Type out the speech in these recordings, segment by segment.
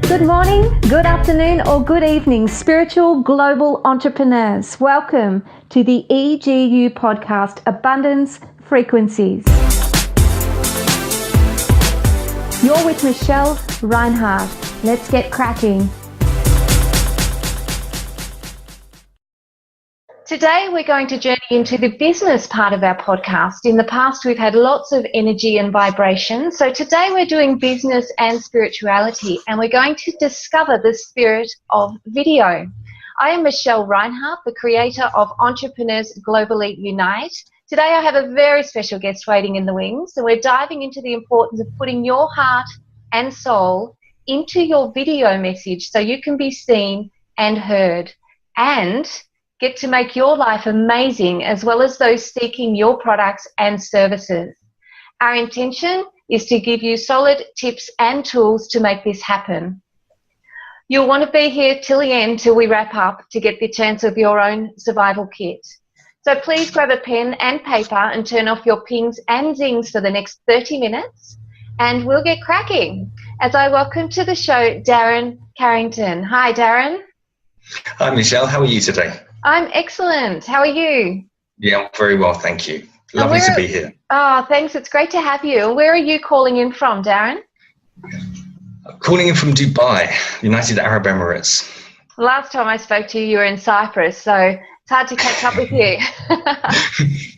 Good morning, good afternoon, or good evening, spiritual global entrepreneurs. Welcome to the EGU podcast, Abundance Frequencies. You're with Michelle Reinhardt. Let's get cracking. Today, we're going to journey into the business part of our podcast. In the past, we've had lots of energy and vibration. So today, we're doing business and spirituality, and we're going to discover the spirit of video. I am Michelle Reinhardt, the creator of Entrepreneurs Globally Unite. Today, I have a very special guest waiting in the wings, and we're diving into the importance of putting your heart and soul into your video message so you can be seen and heard, and get to make your life amazing, as well as those seeking your products and services. Our intention is to give you solid tips and tools to make this happen. You'll want to be here till the end, till we wrap up, to get the chance of your own survival kit. So please grab a pen and paper and turn off your pings and zings for the next 30 minutes, and we'll get cracking. As I welcome to the show, Darren Carrington. Hi, Darren. Hi, Michelle. How are you today? I'm excellent. How are you? Yeah, I'm very well, thank you. Lovely to be here. Oh, thanks. It's great to have you. Where are you calling in from, Darren? I'm calling in from Dubai, United Arab Emirates. Last time I spoke to you, you were in Cyprus, so it's hard to catch up with you.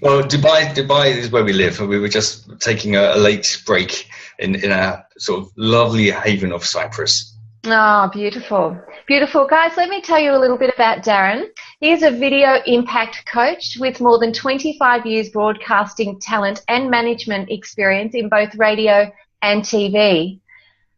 Well, Dubai is where we live. We were just taking a late break in our sort of lovely haven of Cyprus. Oh, beautiful. Beautiful. Guys, let me tell you a little bit about Darren. He is a video impact coach with more than 25 years broadcasting talent and management experience in both radio and TV.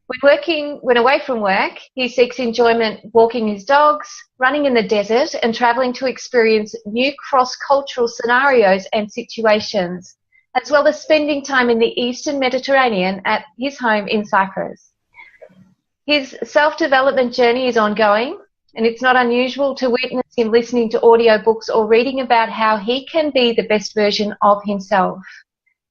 When away from work, he seeks enjoyment walking his dogs, running in the desert, and traveling to experience new cross-cultural scenarios and situations, as well as spending time in the Eastern Mediterranean at his home in Cyprus. His self-development journey is ongoing, and it's not unusual to witness him listening to audiobooks or reading about how he can be the best version of himself,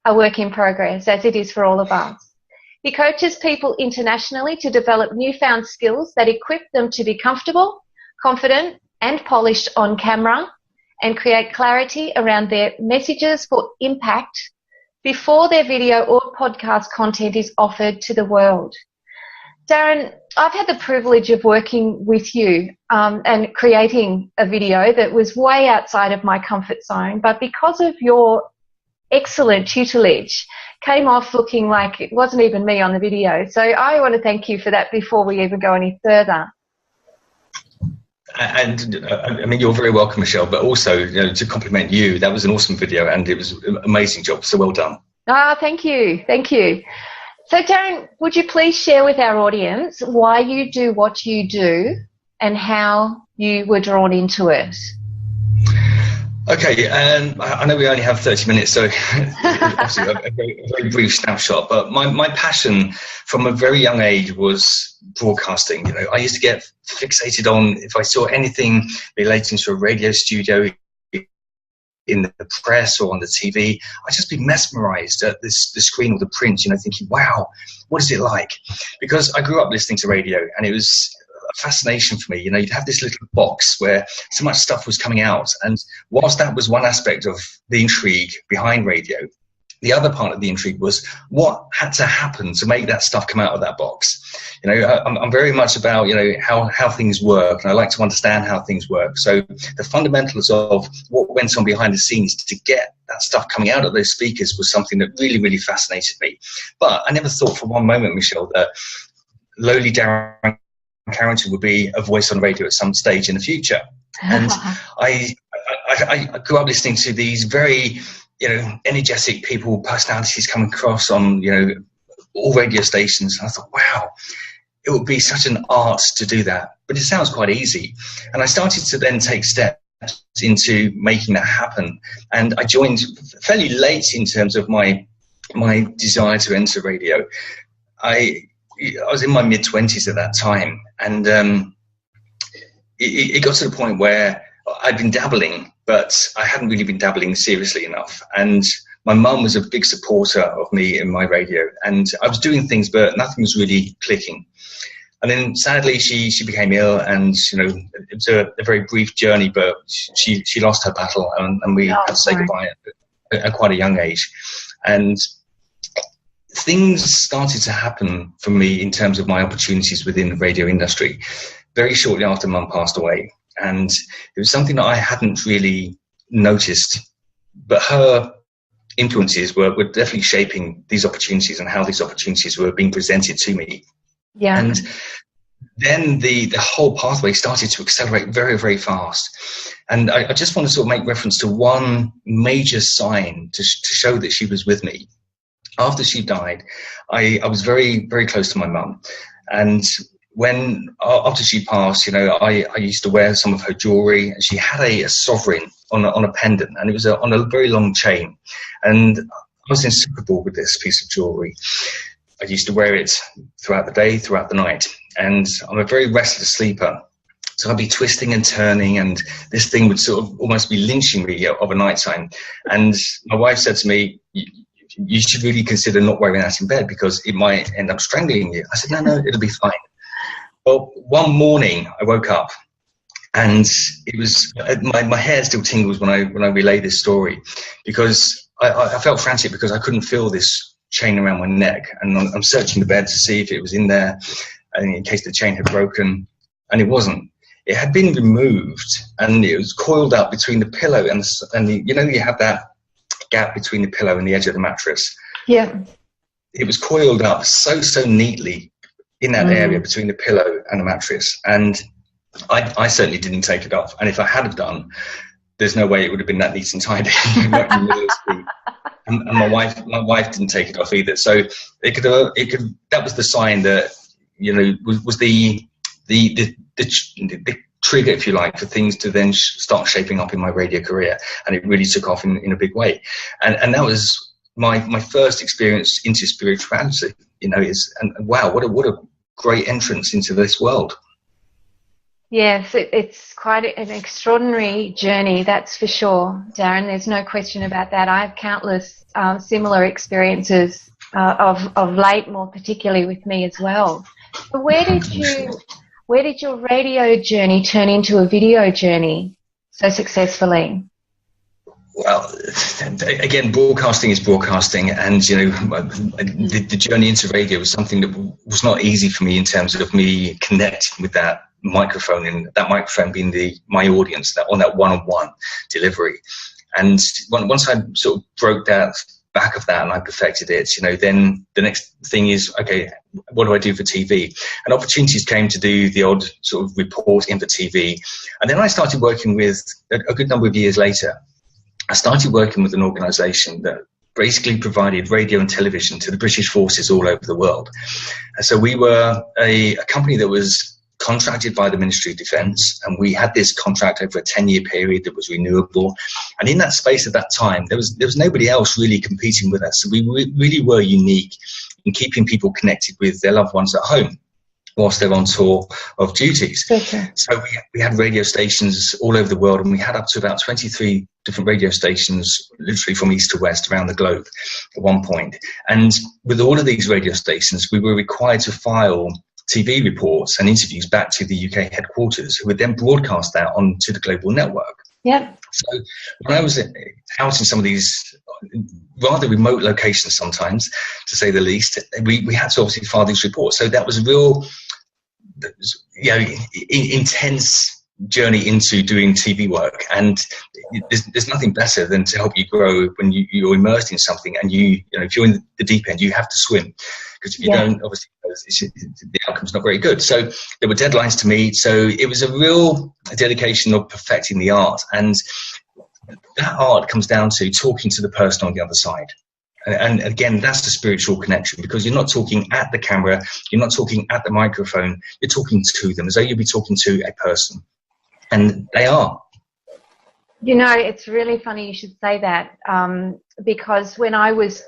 a work in progress, as it is for all of us. He coaches people internationally to develop newfound skills that equip them to be comfortable, confident, and polished on camera, and create clarity around their messages for impact before their video or podcast content is offered to the world. Darren, I've had the privilege of working with you and creating a video that was way outside of my comfort zone, but because of your excellent tutelage, came off looking like it wasn't even me on the video. So I want to thank you for that before we even go any further. And I mean, you're very welcome, Michelle, but also, to compliment you, that was an awesome video and it was an amazing job. So well done. Ah, thank you. Thank you. So, Darren, would you please share with our audience why you do what you do and how you were drawn into it? Okay, I know we only have 30 minutes, so obviously a very brief snapshot, but my passion from a very young age was broadcasting. I used to get fixated on if I saw anything relating to a radio studio in the press or on the TV, I'd just be mesmerized at the screen or the print, thinking, wow, what is it like? Because I grew up listening to radio and it was a fascination for me. You'd have this little box where so much stuff was coming out. And whilst that was one aspect of the intrigue behind radio, the other part of the intrigue was what had to happen to make that stuff come out of that box. I'm very much about, how things work, and I like to understand how things work. So the fundamentals of what went on behind the scenes to get that stuff coming out of those speakers was something that really, really fascinated me. But I never thought for one moment, Michelle, that lowly Darren Carrington would be a voice on radio at some stage in the future. And I grew up listening to these very energetic people, personalities coming across on, all radio stations. And I thought, wow, it would be such an art to do that. But it sounds quite easy. And I started to then take steps into making that happen. And I joined fairly late in terms of my desire to enter radio. I was in my mid-20s at that time. And it got to the point where I'd been dabbling, but I hadn't really been dabbling seriously enough. And my mum was a big supporter of me in my radio, and I was doing things, but nothing was really clicking. And then sadly she became ill, and it was a very brief journey, but she lost her battle, and we had to say goodbye at quite a young age. And things started to happen for me in terms of my opportunities within the radio industry very shortly after Mum passed away. And it was something that I hadn't really noticed, but her influences were definitely shaping these opportunities and how these opportunities were being presented to me. Yeah. And then the whole pathway started to accelerate very, very fast. And I just want to sort of make reference to one major sign to show that she was with me. After she died, I was very, very close to my mum. And after she passed, I used to wear some of her jewelry, and she had a sovereign on a pendant, and it was on a very long chain. And I was inseparable with this piece of jewelry. I used to wear it throughout the day, throughout the night. And I'm a very restless sleeper. So I'd be twisting and turning, and this thing would sort of almost be lynching me of a nighttime. And my wife said to me, you should really consider not wearing that in bed because it might end up strangling you. I said, no, it'll be fine. Well, one morning I woke up, and it was my hair still tingles when I relay this story, because I felt frantic because I couldn't feel this chain around my neck, and I'm searching the bed to see if it was in there, and in case the chain had broken, and it wasn't. It had been removed, and it was coiled up between the pillow and the you have that gap between the pillow and the edge of the mattress. Yeah. It was coiled up so neatly in that area between the pillow and the mattress, and I certainly didn't take it off. And if I had have done, there's no way it would have been that neat and tidy. Right in the middle of the street. And my wife didn't take it off either. So it could. That was the sign that was the trigger, if you like, for things to then start shaping up in my radio career, and it really took off in a big way. And that was my first experience into spirituality. Wow, what a great entrance into this world. Yes, it's quite an extraordinary journey, that's for sure, Darren. There's no question about that. I have countless similar experiences of late, more particularly with me as well. But where did your radio journey turn into a video journey so successfully? Well, again, broadcasting is broadcasting, and the journey into radio was something that was not easy for me in terms of me connecting with that microphone, and that microphone being my audience, that one-on-one delivery. And once I sort of broke that back of that and I perfected it, then the next thing is, okay, what do I do for TV? And opportunities came to do the odd sort of reporting for TV. And then I started working with, a good number of years later, I started working with an organisation that basically provided radio and television to the British forces all over the world. And so we were a company that was contracted by the Ministry of Defence, and we had this contract over a 10-year period that was renewable. And in that space at that time, there was nobody else really competing with us. So we really were unique in keeping people connected with their loved ones at home whilst they're on tour of duties. Okay. So we had radio stations all over the world, and we had up to about 23 different radio stations, literally from east to west around the globe at one point. And with all of these radio stations, we were required to file TV reports and interviews back to the UK headquarters, who would then broadcast that onto the global network. Yeah. So when I was out in some of these rather remote locations sometimes, to say the least, we had to obviously file these reports. So that was a real intense journey into doing TV work, and there's nothing better than to help you grow when you're immersed in something, and if you're in the deep end, you have to swim, because if you don't, obviously the outcome's not very good. So there were deadlines to meet, so it was a real dedication of perfecting the art, and that art comes down to talking to the person on the other side. And again, that's the spiritual connection, because you're not talking at the camera, you're not talking at the microphone, you're talking to them as though you'd be talking to a person. And they are. It's really funny you should say that, because when I was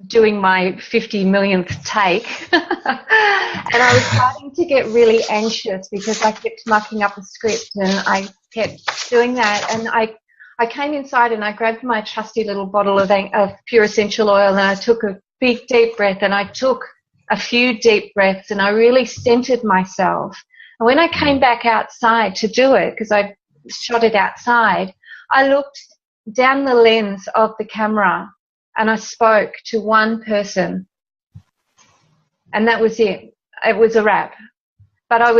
doing my 50 millionth take and I was starting to get really anxious because I kept mucking up a script, and I kept doing that, and I came inside and I grabbed my trusty little bottle of pure essential oil, and I took a big deep breath, and I took a few deep breaths, and I really centered myself. And when I came back outside to do it, because I shot it outside, I looked down the lens of the camera and I spoke to one person, and that was it. It was a wrap. But I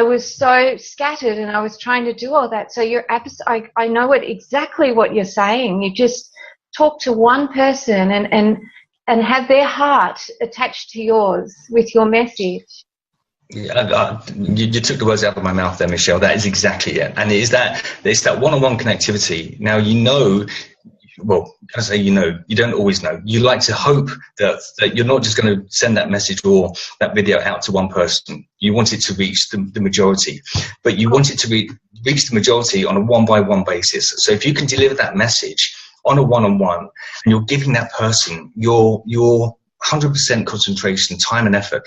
was so scattered, and I was trying to do all that. So I know exactly what you're saying. You just talk to one person and have their heart attached to yours with your message. Yeah, you took the words out of my mouth there, Michelle. That is exactly it. And it's that one-on-one connectivity. Now, well, I say you don't always know. You like to hope that you're not just going to send that message or that video out to one person. You want it to reach the majority, but you want it to reach the majority on a one-by-one basis. So if you can deliver that message on a one-on-one, and you're giving that person your 100% concentration, time and effort,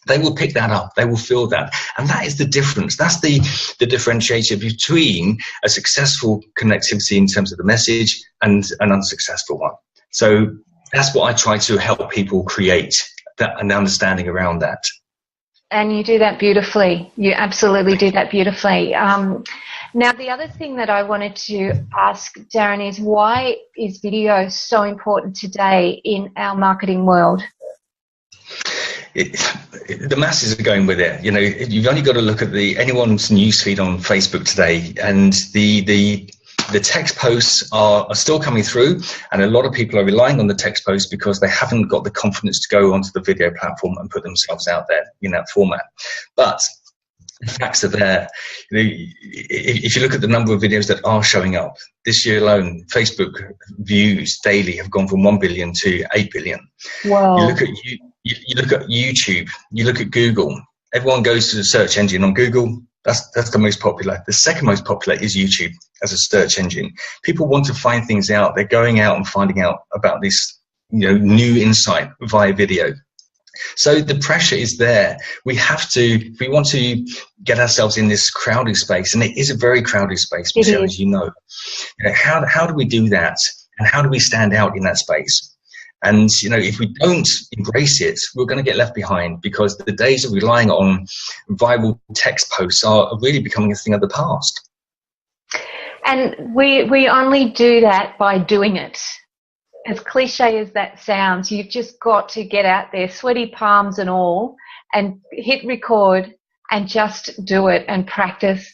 they will pick that up. They will feel that. And that is the difference. That's the differentiator between a successful connectivity in terms of the message and an unsuccessful one. So that's what I try to help people create, an understanding around that. And you do that beautifully. You absolutely do that beautifully. Now, the other thing that I wanted to ask, Darren, is why is video so important today in our marketing world? The masses are going with it. You've only got to look at anyone's newsfeed on Facebook today, and the text posts are still coming through, and a lot of people are relying on the text posts because they haven't got the confidence to go onto the video platform and put themselves out there in that format. But the facts are there. If you look at the number of videos that are showing up this year alone, Facebook views daily have gone from 1 billion to 8 billion. Wow. You look at YouTube, you look at Google. Everyone goes to the search engine on Google. That's the most popular. The second most popular is YouTube as a search engine. People want to find things out. They're going out and finding out about this, new insight via video. So the pressure is there. We have to, if we want to get ourselves in this crowded space, and it is a very crowded space, Michelle, as you know. How do we do that? And how do we stand out in that space? And, if we don't embrace it, we're going to get left behind, because the days of relying on viral text posts are really becoming a thing of the past. And we only do that by doing it. As cliche as that sounds, you've just got to get out there, sweaty palms and all, and hit record and just do it and practice.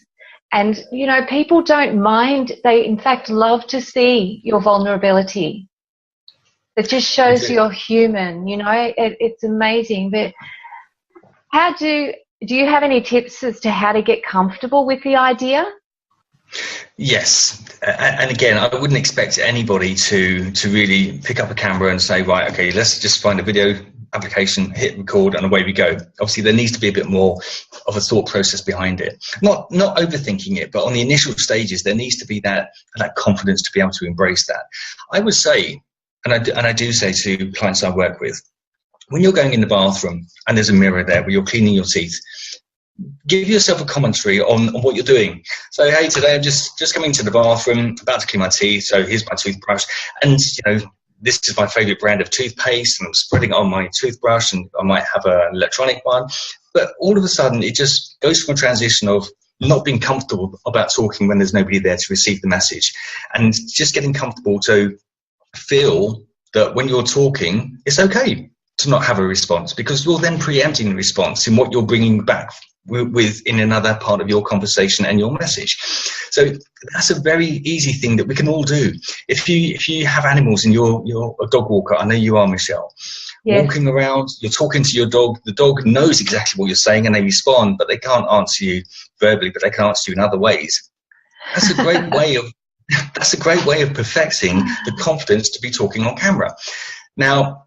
And, people don't mind. They, in fact, love to see your vulnerability. It just shows you're human, it's amazing. But do you have any tips as to how to get comfortable with the idea? Yes. And again, I wouldn't expect anybody to really pick up a camera and say, right, okay, let's just find a video application, hit record, and away we go. Obviously, there needs to be a bit more of a thought process behind it. Not overthinking it, but on the initial stages, there needs to be that confidence to be able to embrace that. I would say, and I do say to clients I work with, when you're going in the bathroom and there's a mirror there where you're cleaning your teeth, give yourself a commentary on what you're doing. So, hey, today I'm just coming to the bathroom, about to clean my teeth, so here's my toothbrush, and this is my favorite brand of toothpaste, and I'm spreading it on my toothbrush, and I might have an electronic one. But all of a sudden, it just goes from a transition of not being comfortable about talking when there's nobody there to receive the message, and just getting comfortable to feel that when you're talking, it's okay to not have a response, because you're then preempting the response in what you're bringing back with in another part of your conversation and your message. So that's a very easy thing that we can all do. If you have animals and you're a dog walker, I know you are, Michelle, yes. Walking around, you're talking to your dog, the dog knows exactly what you're saying and they respond, but they can't answer you verbally, but they can answer you in other ways. That's a great way of perfecting the confidence to be talking on camera. Now,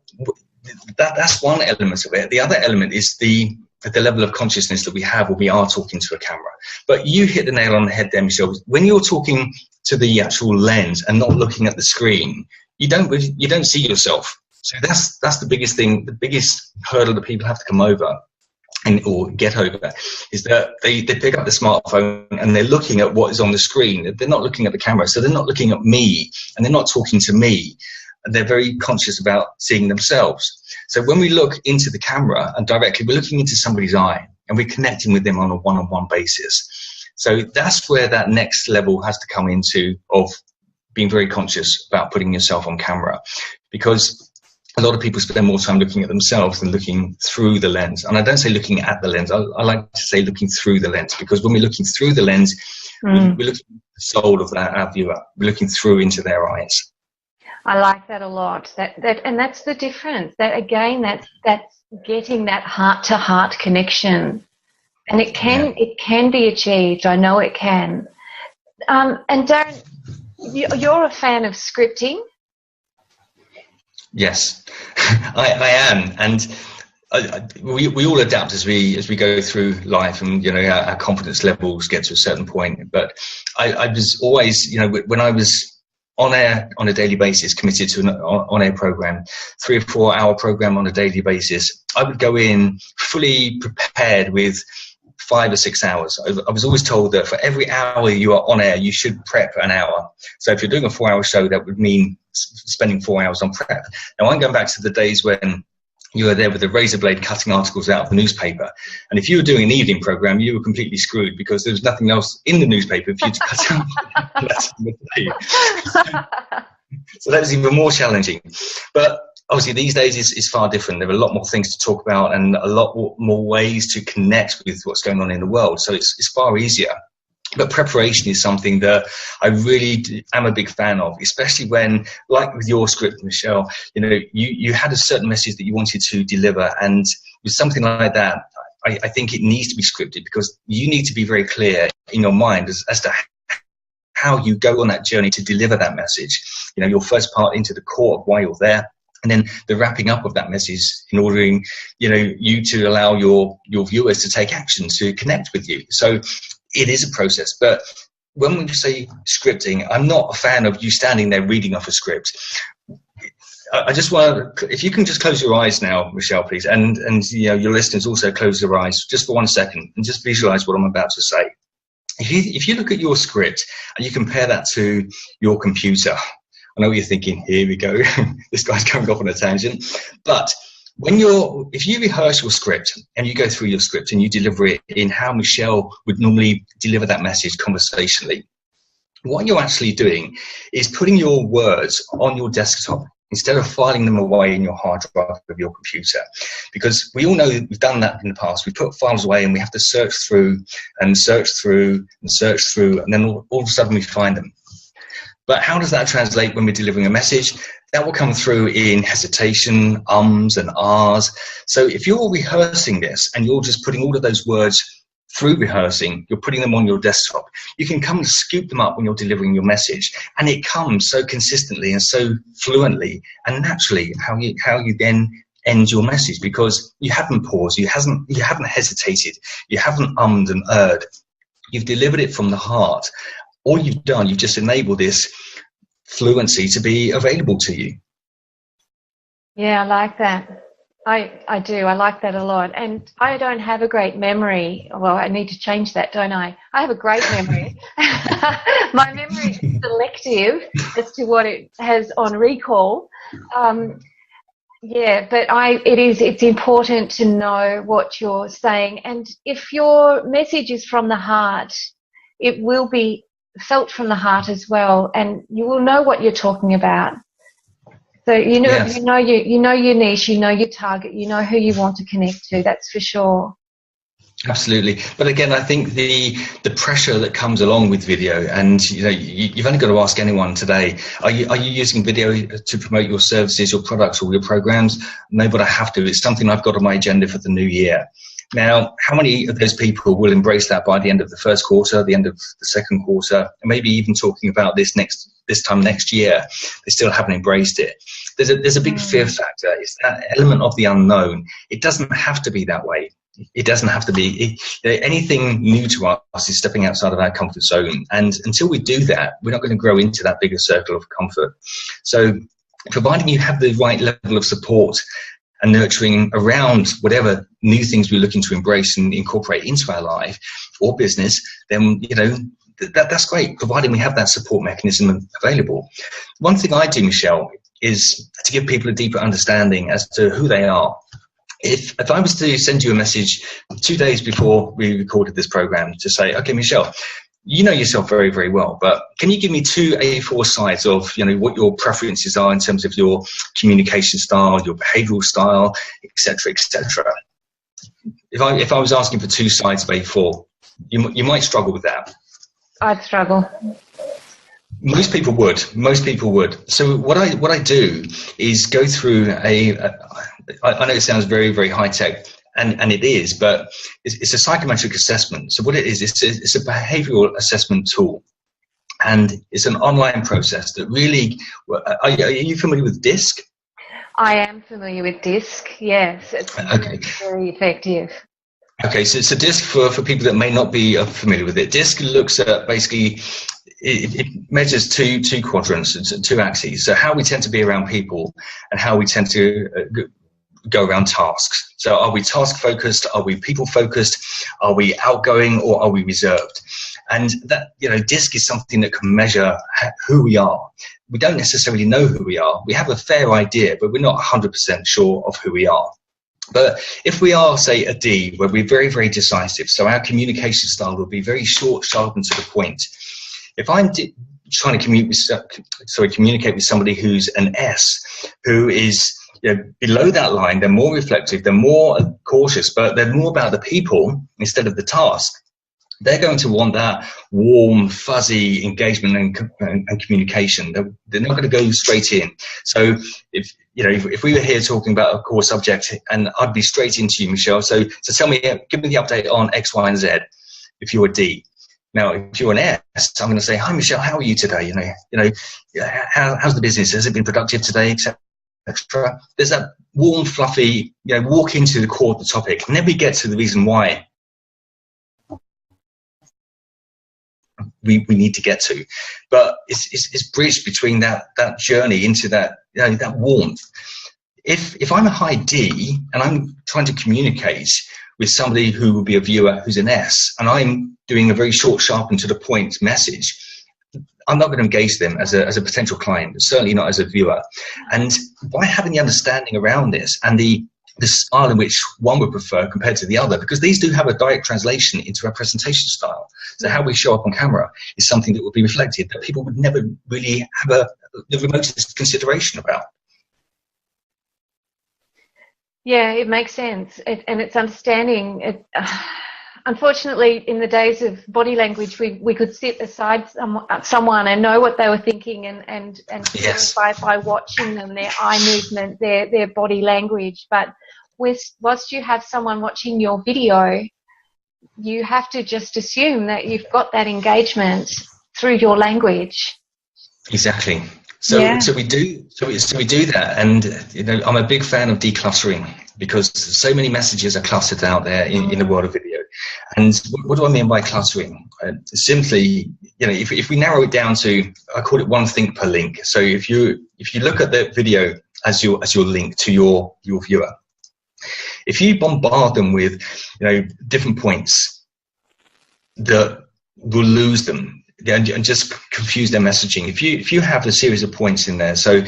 that's one element of it. The other element is the level of consciousness that we have when we are talking to a camera. But you hit the nail on the head there, Michelle. When you're talking to the actual lens and not looking at the screen, you don't see yourself. So that's the biggest thing, the biggest hurdle that people have to come over or get over, is that they pick up the smartphone and they're looking at what is on the screen. They're not looking at the camera, so they're not looking at me and they're not talking to me. they're very conscious about seeing themselves. So when we look into the camera and directly, we're looking into somebody's eye and we're connecting with them on a one-on-one basis. So that's where that next level has to come into, of being very conscious about putting yourself on camera, because a lot of people spend more time looking at themselves than looking through the lens. And I don't say looking at the lens. I like to say looking through the lens, because when we're looking through the lens, we're looking at the soul of our viewer. We're looking through into their eyes. I like that a lot. And that's the difference. That again, that's getting that heart-to-heart connection, and it can be achieved. I know it can. And Darren, you're a fan of scripting. Yes, I am, and we all adapt as we go through life, and our confidence levels get to a certain point. But I was always, when I was on air on a daily basis, committed to an on-air program, 3 or 4 hour program on a daily basis, I would go in fully prepared with 5 or 6 hours. I was always told that for every hour you are on air, you should prep an hour. So if you're doing a 4-hour show, that would mean spending 4 hours on prep. Now I'm going back to the days when you were there with a razor blade cutting articles out of the newspaper. And if you were doing an evening program, you were completely screwed, because there was nothing else in the newspaper for you to cut out. So that was even more challenging. But obviously these days is far different. There are a lot more things to talk about and a lot more ways to connect with what's going on in the world. So it's far easier. But preparation is something that I really am a big fan of, especially when, like with your script, Michelle, you had a certain message that you wanted to deliver, and with something like that, I think it needs to be scripted, because you need to be very clear in your mind as to how you go on that journey to deliver that message. Your first part into the core of why you're there, and then the wrapping up of that message in ordering, you to allow your viewers to take action to connect with you. So it is a process. But when we say scripting, I'm not a fan of you standing there reading off a script. I just want to, if you can just close your eyes now, Michelle, please, and your listeners also close their eyes just for 1 second and just visualize what I'm about to say. If you look at your script and you compare that to your computer, I know what you're thinking, here we go, this guy's going off on a tangent. But if you rehearse your script and you go through your script and you deliver it in how Michelle would normally deliver that message conversationally, what you're actually doing is putting your words on your desktop instead of filing them away in your hard drive of your computer. Because we all know that we've done that in the past. We put files away and we have to search through and search through and search through, and then all of a sudden we find them. But how does that translate when we're delivering a message? That will come through in hesitation, ums and ahs. So if you're rehearsing this and you're just putting all of those words through rehearsing, you're putting them on your desktop, you can come and scoop them up when you're delivering your message. And it comes so consistently and so fluently and naturally how you then end your message, because you haven't paused, you haven't hesitated, you haven't ummed and erred. You've delivered it from the heart. All you've done, you've just enabled this fluency to be available to you. Yeah, I like that. I do. I like that a lot. And I don't have a great memory. Well, I need to change that, don't I? I have a great memory. My memory is selective as to what it has on recall. Yeah, but it's important to know what you're saying. And if your message is from the heart, it will be felt from the heart as well, and you will know what you're talking about. So yes. you know your niche, you know your target, you know who you want to connect to. That's for sure. Absolutely. But again, I think the pressure that comes along with video, and you've only got to ask anyone today, are you using video to promote your services, your products, or your programs? No, but I have to. It's something I've got on my agenda for the new year. Now, how many of those people will embrace that by the end of the first quarter, the end of the second quarter, and maybe even talking about this time next year? They still haven't embraced it. There's a big fear factor. It's that element of the unknown. It doesn't have to be that way. It doesn't have to be. Anything new to us is stepping outside of our comfort zone. And until we do that, we're not going to grow into that bigger circle of comfort. So providing you have the right level of support and nurturing around whatever new things we're looking to embrace and incorporate into our life or business, then, that's great, providing we have that support mechanism available. One thing I do, Michelle, is to give people a deeper understanding as to who they are. If I was to send you a message 2 days before we recorded this program to say, okay, Michelle, you know yourself very, very well, but can you give me 2 A4 sides of, what your preferences are in terms of your communication style, your behavioral style, etc., etc. If I was asking for 2 sides of A4, you might struggle with that. I'd struggle. Most people would. So what I do is go through I know it sounds very, very high tech, and it is, but it's a psychometric assessment. So what it is, it's a behavioral assessment tool, and it's an online process that really. Are you familiar with DISC? I am familiar with DISC. Yes, it's very, very effective. Okay, so it's a DISC for people that may not be familiar with it. DISC looks at basically. It measures two quadrants, 2 axes. So how we tend to be around people and how we tend to go around tasks. So are we task focused? Are we people focused? Are we outgoing, or are we reserved? And that, DISC is something that can measure who we are. We don't necessarily know who we are. We have a fair idea, but we're not 100% sure of who we are. But if we are, say, a D, where we're very, very decisive, so our communication style will be very short, sharp, and to the point. If I'm trying to communicate with somebody who's an S, who is below that line, they're more reflective, they're more cautious, but they're more about the people instead of the task. They're going to want that warm, fuzzy engagement and communication. They're not going to go straight in. So if we were here talking about a core subject, and I'd be straight into you, Michelle. So tell me, give me the update on X, Y, and Z. If you're a D. Now, if you're an S, I'm going to say, hi, Michelle, how are you today? How's the business? Has it been productive today, etc. There's that warm, fluffy, walk into the core of the topic. And then we get to the reason why we need to get to. But it's bridged between that journey into that, that warmth. If I'm a high D and I'm trying to communicate with somebody who will be a viewer who's an S, and I'm doing a very short, sharp, and to the point message, I'm not going to engage them as a potential client, certainly not as a viewer. And by having the understanding around this and the style in which one would prefer compared to the other, because these do have a direct translation into our presentation style. So how we show up on camera is something that will be reflected that people would never really have the remotest consideration about. Yeah, it makes sense, and it's understanding it. Unfortunately, in the days of body language, we could sit aside someone and know what they were thinking and yes. by watching them, their eye movement, their body language. But whilst you have someone watching your video, you have to just assume that you've got that engagement through your language. Exactly. So we do that, and I'm a big fan of decluttering, because so many messages are cluttered out there in the world of video. And what do I mean by cluttering? Simply, if we narrow it down to, I call it one think per link. So if you look at the video as your link to your viewer, if you bombard them with different points that will lose them and just confuse their messaging. If you have a series of points in there, so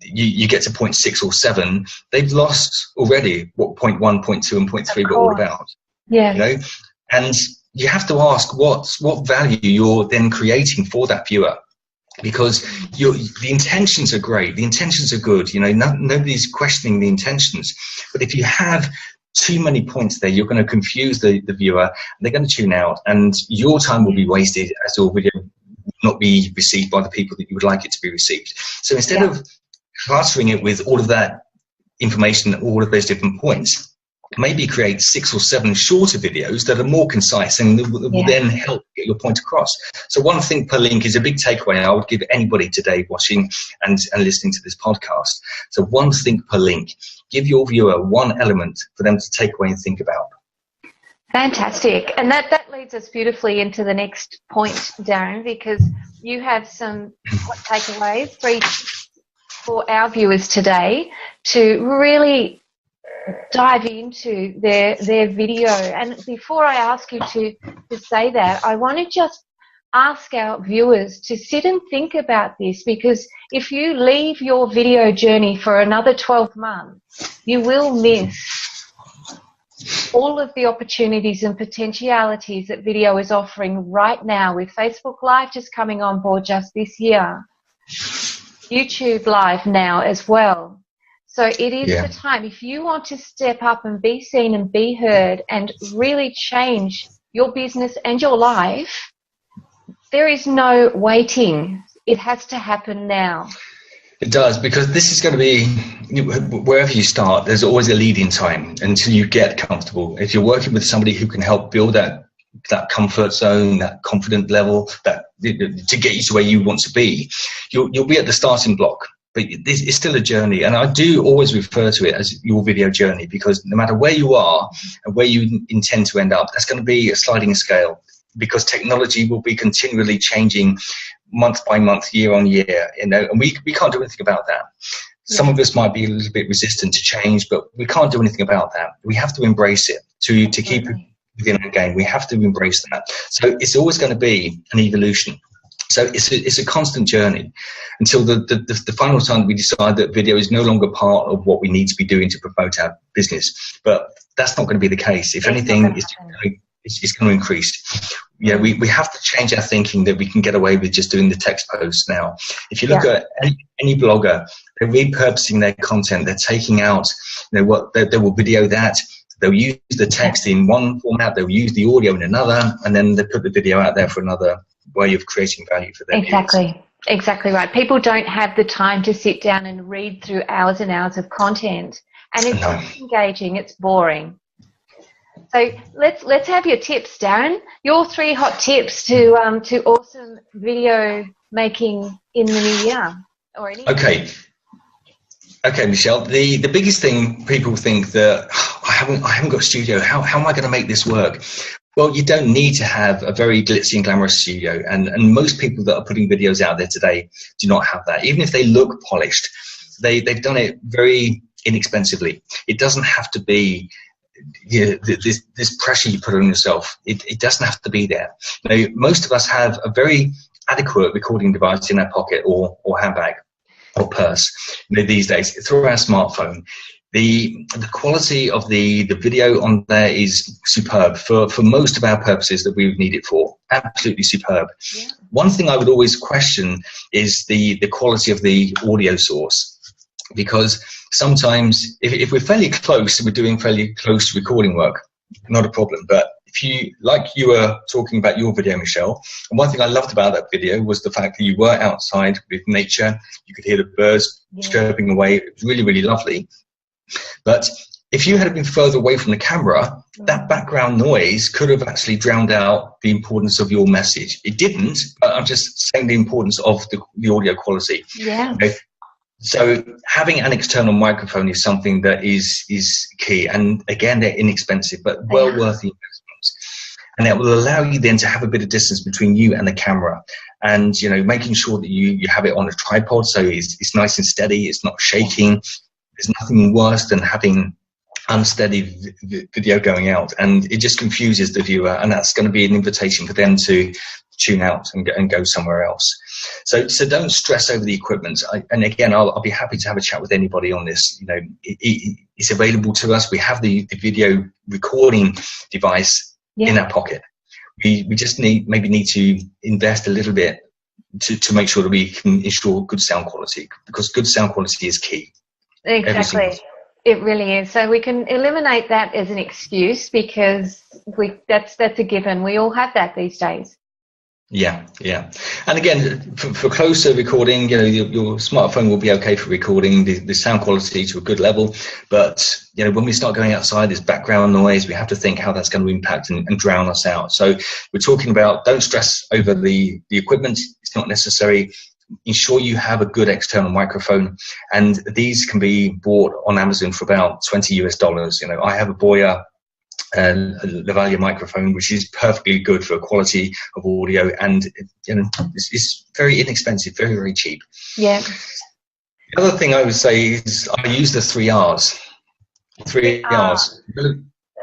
you get to point 6 or 7, they've lost already what point 1, point 2, and point 3 were all about. Yeah. And you have to ask what value you're then creating for that viewer, because the intentions are great, the intentions are good. Nobody's questioning the intentions, but if you have too many points there, you're going to confuse the viewer, and they're going to tune out, and your time will be wasted as your video will not be received by the people that you would like it to be received. So instead of cluttering it with all of that information, all of those different points, maybe create 6 or 7 shorter videos that are more concise and will then help get your point across. So one think per link is a big takeaway I would give anybody today watching and listening to this podcast. So one think per link. Give your viewer one element for them to take away and think about. Fantastic. And that leads us beautifully into the next point, Darren, because you have some takeaways, 3 for our viewers today to really dive into their video. And before I ask you to say that, I want to just ask our viewers to sit and think about this, because if you leave your video journey for another 12 months, you will miss all of the opportunities and potentialities that video is offering right now, with Facebook Live just coming on board just this year, YouTube Live now as well. So it is the time. If you want to step up and be seen and be heard and really change your business and your life, there is no waiting. It has to happen now. It does, because this is going to be, wherever you start, there's always a lead-in time until you get comfortable. If you're working with somebody who can help build that comfort zone, that confident level, that to get you to where you want to be, you'll be at the starting block. But it's still a journey, and I do always refer to it as your video journey, because no matter where you are and where you intend to end up, that's going to be a sliding scale, because technology will be continually changing month by month, year on year, and we can't do anything about that. Some of us might be a little bit resistant to change, but we can't do anything about that. We have to embrace it to keep it within the game. We have to embrace that. So it's always going to be an evolution. So it's a constant journey until the final time we decide that video is no longer part of what we need to be doing to promote our business. But that's not going to be the case. If anything, it's going to increase. Yeah, we have to change our thinking that we can get away with just doing the text posts now. If you look at any blogger, they're repurposing their content. They're taking out, they will video that. They'll use the text in one format. They'll use the audio in another, and then they put the video out there for another way of creating value for them. Exactly right. People don't have the time to sit down and read through hours and hours of content, and it's not engaging. It's boring. So let's have your tips, Darren. Your 3 hot tips to awesome video making in the new year or any. Okay, Michelle. The biggest thing, people think that I haven't got a studio. How am I going to make this work? Well, you don't need to have a very glitzy and glamorous studio, and most people that are putting videos out there today do not have that. Even if they look polished, they've done it very inexpensively. It doesn't have to be this pressure you put on yourself. It doesn't have to be there. Now, most of us have a very adequate recording device in our pocket or handbag or purse. These days, through our smartphone. The quality of the video on there is superb for most of our purposes that we would need it for. Absolutely superb. Yeah. One thing I would always question is the quality of the audio source, because sometimes if we're fairly close, we're doing fairly close recording work, not a problem. But if you, like you were talking about your video, Michelle, and one thing I loved about that video was the fact that you were outside with nature. You could hear the birds chirping away. It was really, really lovely. But if you had been further away from the camera, that background noise could have actually drowned out the importance of your message. It didn't, but I'm just saying the importance of the audio quality. Yeah. So having an external microphone is something that is key. And again, they're inexpensive, but well worth the investment. And that will allow you then to have a bit of distance between you and the camera. And, making sure that you have it on a tripod so it's nice and steady, it's not shaking. There's nothing worse than having unsteady video going out, and it just confuses the viewer, and that's going to be an invitation for them to tune out and go somewhere else. So don't stress over the equipment. And again, I'll be happy to have a chat with anybody on this. It's available to us. We have the video recording device in our pocket. We just need to invest a little bit to make sure that we can ensure good sound quality, because good sound quality is key. Exactly. It really is. So we can eliminate that as an excuse, because that's a given. We all have that these days. Yeah. And again, for closer recording, your smartphone will be okay for recording the sound quality to a good level. But, when we start going outside, there's background noise. We have to think how that's going to impact and drown us out. So we're talking about, don't stress over the equipment. It's not necessary. Ensure you have a good external microphone, and these can be bought on Amazon for about $20. I have a Boya Lavalier microphone, which is perfectly good for quality of audio, and it's very inexpensive, very, very cheap. Yeah. The other thing I would say is I use the 3 R's. 3 R's.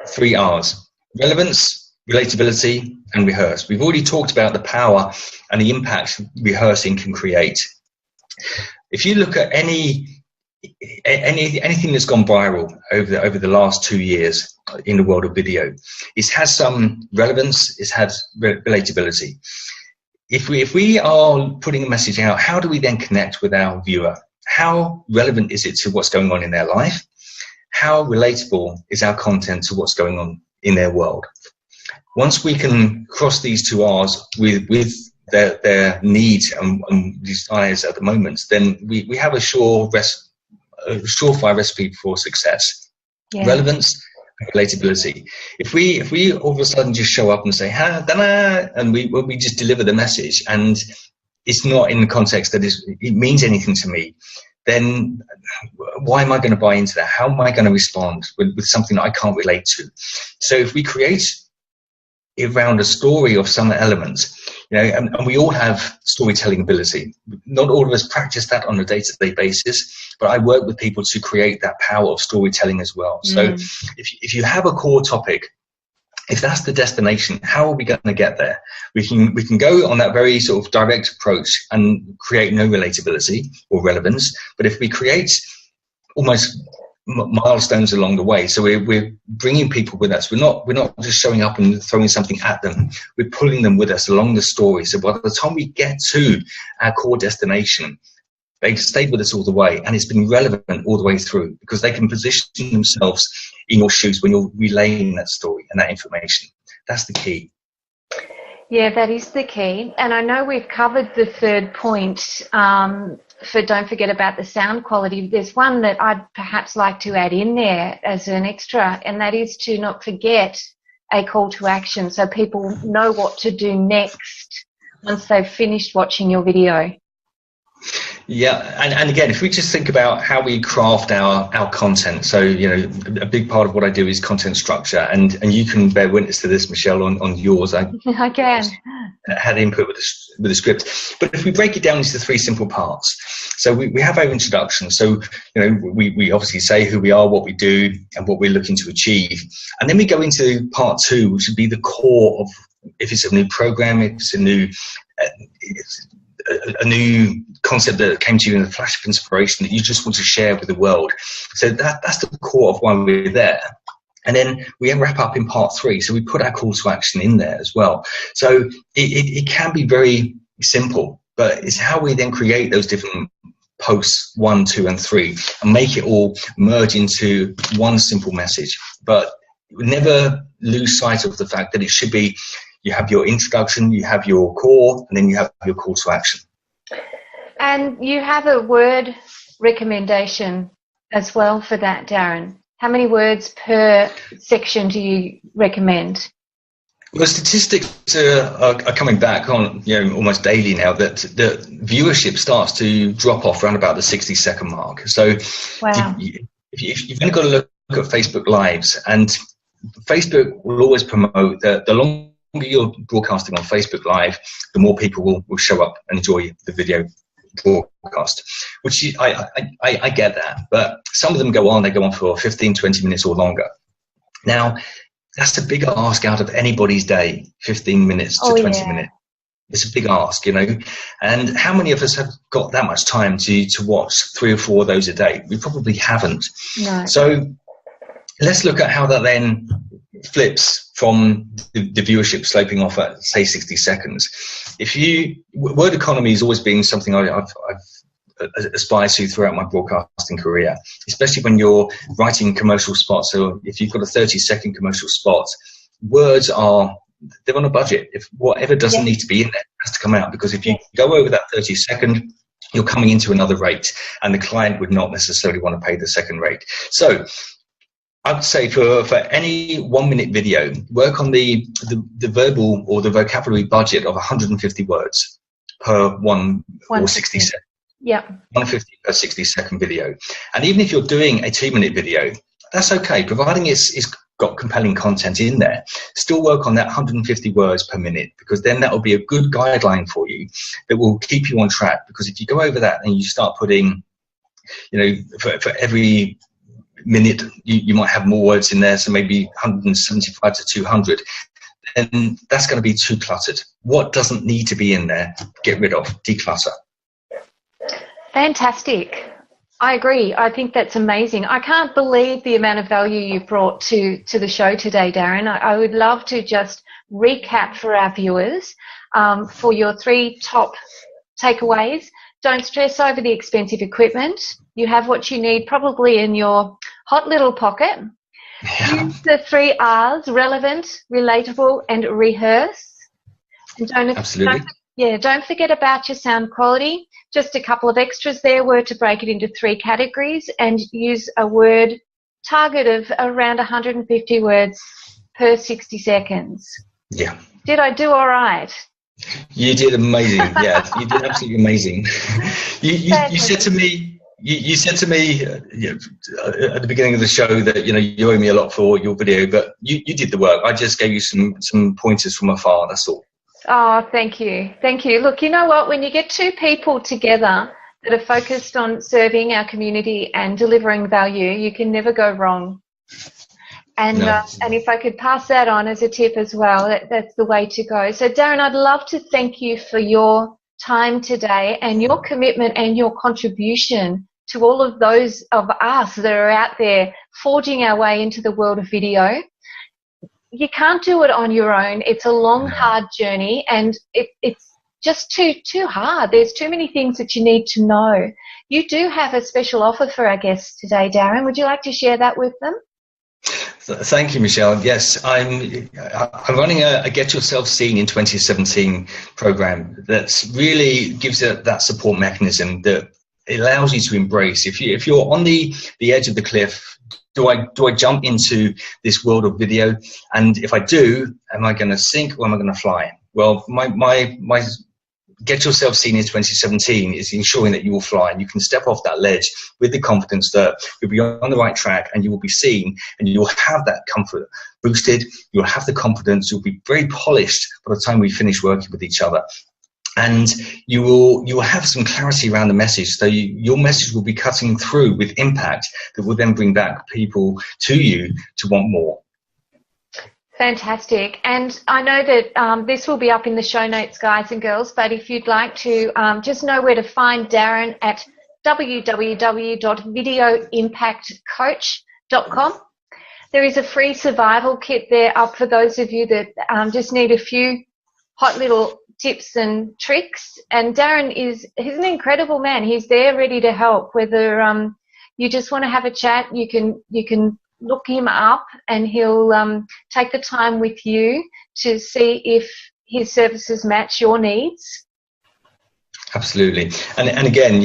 3 R's. Relevance, relatability, and rehearse. We've already talked about the power and the impact rehearsing can create. If you look at anything that's gone viral over the last 2 years in the world of video, it has some relevance, it has relatability. If we are putting a message out, how do we then connect with our viewer? How relevant is it to what's going on in their life? How relatable is our content to what's going on in their world? Once we can cross these two R's with their needs and desires at the moment, then we have a surefire recipe for success. Yeah. Relevance and relatability. If we all of a sudden just show up and say ha da and we just deliver the message and it's not in the context that it means anything to me, then why am I going to buy into that? How am I going to respond with something that I can't relate to? So if we create around a story of some elements, and we all have storytelling ability. Not all of us practice that on a day-to-day basis, but I work with people to create that power of storytelling as well. So if you have a core topic, if that's the destination, how are we going to get there? We can go on that very sort of direct approach and create no relatability or relevance. But if we create almost milestones along the way, so we're bringing people with us. We're not just showing up and throwing something at them. We're pulling them with us along the story. So by the time we get to our core destination, they've stayed with us all the way, and it's been relevant all the way through because they can position themselves in your shoes when you're relaying that story and that information. That's the key. Yeah, that is the key. And I know we've covered the third point for don't forget about the sound quality. There's one that I'd perhaps like to add in there as an extra, and that is to not forget a call to action so people know what to do next once they've finished watching your video. Yeah, and again, if we just think about how we craft our content, so a big part of what I do is content structure, and you can bear witness to this, Michelle, on yours. I can. Had input with the script, but if we break it down into 3 simple parts, so we have our introduction. So we obviously say who we are, what we do, and what we're looking to achieve, and then we go into part 2, which would be the core of if it's a new program, if it's a new concept that came to you in a flash of inspiration that you just want to share with the world. So that's the core of why we're there. And then we wrap up in part 3. So we put our call to action in there as well. So it can be very simple, but it's how we then create those different posts 1, 2, and 3 and make it all merge into one simple message. But never lose sight of the fact that it should be, you have your introduction, you have your core, and then you have your call to action. And you have a word recommendation as well for that, Darren. How many words per section do you recommend? Well, statistics are coming back on almost daily now that the viewership starts to drop off around about the 60-second mark. So wow. You've only got to look at Facebook Lives, and Facebook will always promote the longer you're broadcasting on Facebook Live, the more people will show up and enjoy the video broadcast, which I get that, but some of them go on for 15, 20 minutes or longer. Now, that's a big ask out of anybody's day, 15 minutes to 20 minutes. It's a big ask, and how many of us have got that much time to watch 3 or 4 of those a day? We probably haven't. No. So let's look at how that then flips from the viewership sloping off at, say, 60 seconds. Word economy has always been something I've aspired to throughout my broadcasting career, especially when you're writing commercial spots. So if you've got a 30-second commercial spot, words they're on a budget. If whatever doesn't need to be in there has to come out, because if you go over that 30-second, you're coming into another rate, and the client would not necessarily want to pay the second rate. So I would say for any 1-minute video, work on the verbal or the vocabulary budget of 150 words per 1 or 60 seconds. Yeah. 150 per 60-second video. And even if you're doing a 2-minute video, that's okay, providing it's got compelling content in there. Still work on that 150 words per minute, because then that will be a good guideline for you that will keep you on track. Because if you go over that and you start putting, for every minute you might have more words in there, so maybe 175 to 200, then that's going to be too cluttered. What doesn't need to be in there, get rid of, declutter. Fantastic. I agree. I think that's amazing. I can't believe the amount of value you've brought to the show today, Darren. I would love to just recap for our viewers for your 3 top takeaways. Don't stress over the expensive equipment. You have what you need probably in your hot little pocket. Yeah. Use the 3 R's, relevant, relatable, and rehearse. And Absolutely. Don't forget about your sound quality. Just a couple of extras there were to break it into 3 categories and use a word target of around 150 words per 60 seconds. Yeah. Did I do all right? You did amazing. Yeah, you did absolutely amazing. You said to me, you said to me at the beginning of the show that you owe me a lot for your video, but you did the work. I just gave you some pointers from afar. That's all. Oh, thank you. Thank you. Look, you know what? When you get 2 people together that are focused on serving our community and delivering value, you can never go wrong. And and if I could pass that on as a tip as well, that's the way to go. So, Darren, I'd love to thank you for your time today and your commitment and your contribution to all of those of us that are out there forging our way into the world of video. You can't do it on your own. It's a long, hard journey, and it's just too hard. There's too many things that you need to know. You do have a special offer for our guests today, Darren. Would you like to share that with them? Thank you, Michelle. Yes, I'm running a Get Yourself Seen in 2017 program that really gives that support mechanism that allows you to embrace. If you're on the edge of the cliff, do I jump into this world of video? And if I do, am I going to sink or am I going to fly? Well, my Get Yourself Seen in 2017 is ensuring that you will fly and you can step off that ledge with the confidence that you'll be on the right track and you will be seen and you'll have that comfort boosted. You'll have the confidence. You'll be very polished by the time we finish working with each other. And you will have some clarity around the message. So your message will be cutting through with impact that will then bring back people to you to want more. Fantastic. And I know that this will be up in the show notes, guys and girls, but if you'd like to just know where to find Darren at www.videoimpactcoach.com. There is a free survival kit there up for those of you that just need a few hot little tips and tricks. And Darren he's an incredible man. He's there ready to help. Whether you just want to have a chat, you can look him up and he'll take the time with you to see if his services match your needs. Absolutely. And again,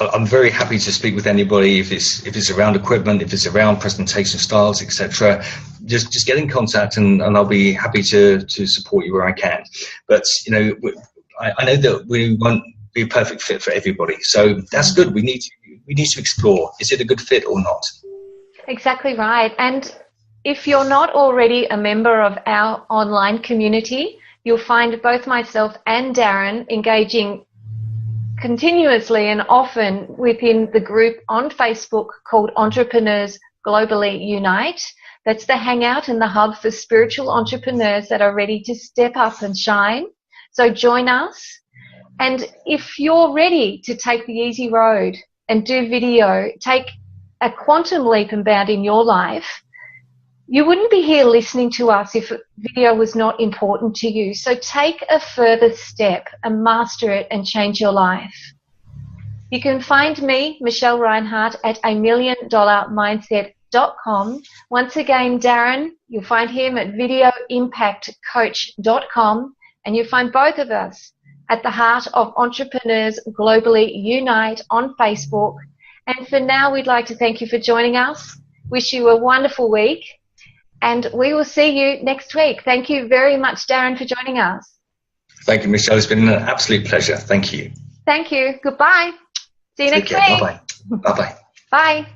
I'm very happy to speak with anybody if it's around equipment, if it's around presentation styles, etc. Just get in contact and I'll be happy to support you where I can. But I know that we won't be a perfect fit for everybody. So that's good. We need to explore. Is it a good fit or not? Exactly right. And if you're not already a member of our online community, you'll find both myself and Darren engaging continuously and often within the group on Facebook called Entrepreneurs Globally Unite. That's the hangout and the hub for spiritual entrepreneurs that are ready to step up and shine. So join us. And if you're ready to take the easy road and do video, take a quantum leap and bound in your life, you wouldn't be here listening to us if video was not important to you. So take a further step and master it and change your life. You can find me, Michelle Reinhardt, at $1,000,000mindset.com. Once again, Darren, you'll find him at videoimpactcoach.com, and you'll find both of us at the heart of Entrepreneurs Globally Unite on Facebook. And for now, we'd like to thank you for joining us. Wish you a wonderful week. And we will see you next week. Thank you very much, Darren, for joining us. Thank you, Michelle. It's been an absolute pleasure. Thank you. Thank you. Goodbye. See you next week. Bye-bye. Bye-bye. Bye.